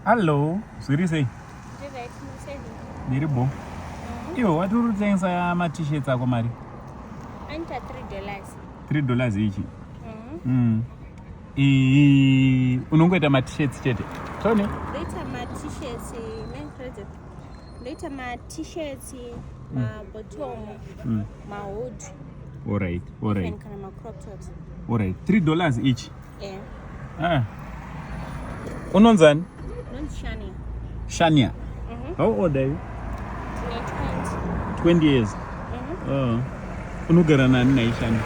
Hello, Sirisi. Niribo. Yo, what do you think my t-shirts are mari? Anta $3. $3 each. Unongoita ma t-shirts chete. Tony? Later my t-shirts, later my t-shirts, my bottom, my hood. All right. And kind of my crop tops. All right. $3 each. Yeah. Unonzani? Shania. Shania. How old are you? 20 years. Unogara nani na Shania?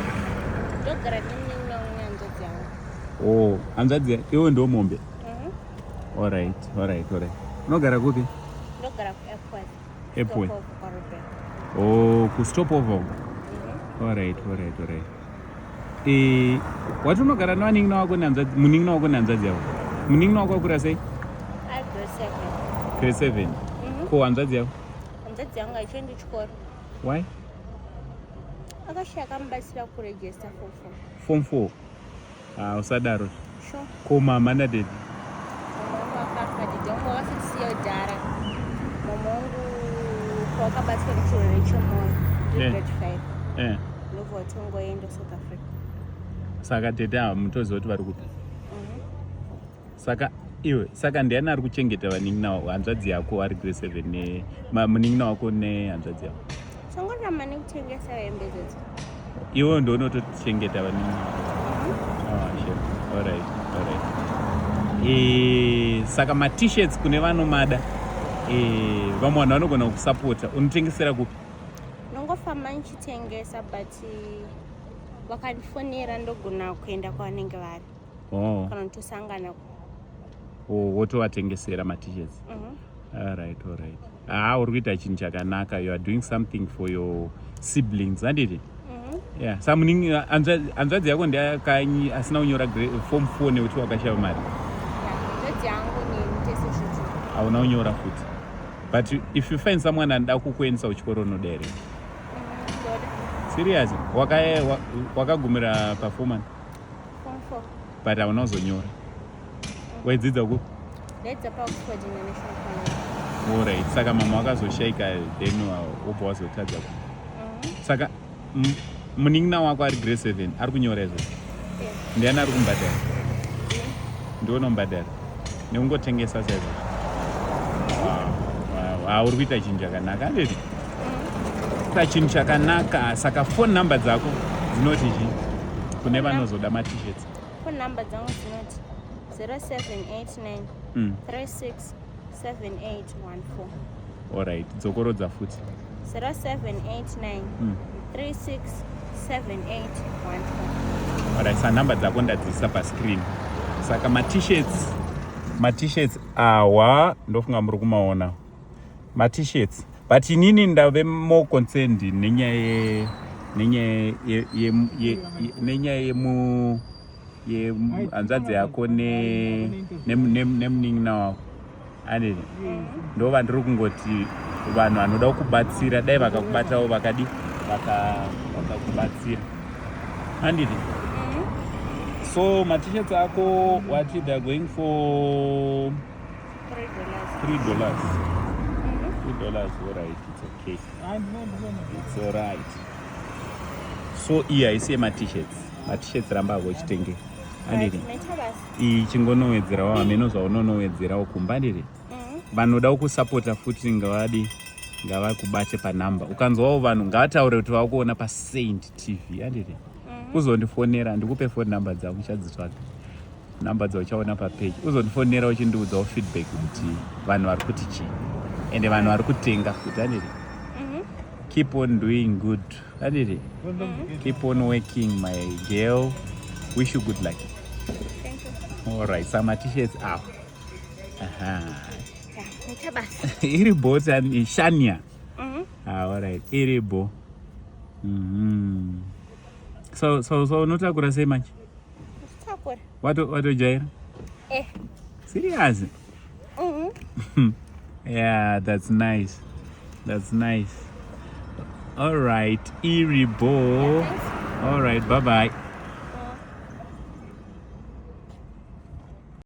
Ndogara nini nyanza yangu. Oh, anzazi iwe ndo mombe. All right. Unogara kupi? Ndogara Airport. Oh, ku stop over. All right. Watu unogara na Vanin'ina wako nanzazi, Vanin'ina wako nanzazi yako. Vanin'ina wako kura sei? Grade 7. Ko anzazi yako? Anzazi yangu aichendi chikoro. Why? Akashaka mbasira ku register form 4. Usadaro. Sure. Ko mama na dedi. Mama akafadi jongo akasiyo dara. Mamangu kwa kabasira kuchorelecho moyo. Grade 5. Novo tongo yendo South Africa. Saka deda mutozi woti vari kupi? Saka ndiani ari kuchengeta Vanin'ina hanzvadzi yako ari grade 7 ne Vanin'ina wako nehanzvadzi yako? Songorama nekutengesa hembe dzodzo. Iwe ndo unotochengeta Vanin'ina. Sure. All right. Saka ma t-shirts kune vanomada vamwe vanhu vanogona kusapota unotengesera kupi? Nongofamba nichitengesa but vakandifonera ndogona kuenda kwavanenge vari. Kana kutosangana. Wotovatengesera ma t-shirts. All right. Uri kuita chinhu chakanaka. You are doing something for your siblings, handiti? Yeah. Sa hanzvadzi yako ndiyakanyi asina kunyora form 4 nekuti wakashava mari. Hanzvadzi yangu ni tese. Hauna kunyora futi. But if you find someone anoda kukuendesa kuchikoro unoda here? Serious? Wakagumira performance? Form 4. But hauna kuzonyora. Waidzidza ku? Ndaidza paOxford International College. All right. Saka mama wakazoshaika then wobva wazotadza ku. Saka Vanin'ina wako ari grade 7 ari kunyora izvo? Ndiani ari kumbadara? Ndiwe unombadara? Neungotengesa saizvo? Uri kuita chinhu chakanaka handiti? Kuita chinhu chakanaka. Saka phone number dzako dzinoti chii kune vanozoda ma t-shirts? Phone number dzangu dzinoti 0789 367814. All right. Dzokorodza futi. 0789 367814. All right. Sa number dzako ndadziisa pascreen. Saka ma t-shirts awa ndofunga muri kumaona ma t-shirts, but inini ndave more concerned nenyaya hanzvadzi yako neMunin'ina wako. Handiti? Ndo vandiri kungoti vanhu vanoda kukubatsira dai vakakubatawo vakadi vakakubatsira. Handiti? So my t-shirts ako what they are going for $3. $3. All right, it's okay. It's all right. So here I see my t-shirts ramba kuchitenge. Handiti? Chingonowedzerawo hameno zvaunonowedzerawo kumba. Handiti? Vanoda kusapota futi ngavakubate panhamba. Ukanzwawo vanhu ngavataure kuti vakuona paSaint TV. Handiti? Uzondifonera ndikupe phone number dzangu uchadzitsvaga. Number dzao uchaona papage. Uzondifonera uchindiudzawo feedback kuti vanhu vari kuti chii ende vanhu vari kutenga futi. Handiti? Keep on doing good. Handiti? Keep on working, my girl. Wish you good luck. Thank you. All right. Some t-shirts out. Iribo and Shania. All right. Iribo. So unotakura sei manje? Takura. Watojaira? Serious? Yeah, that's nice. All right. Iribo. All right. Bye-bye.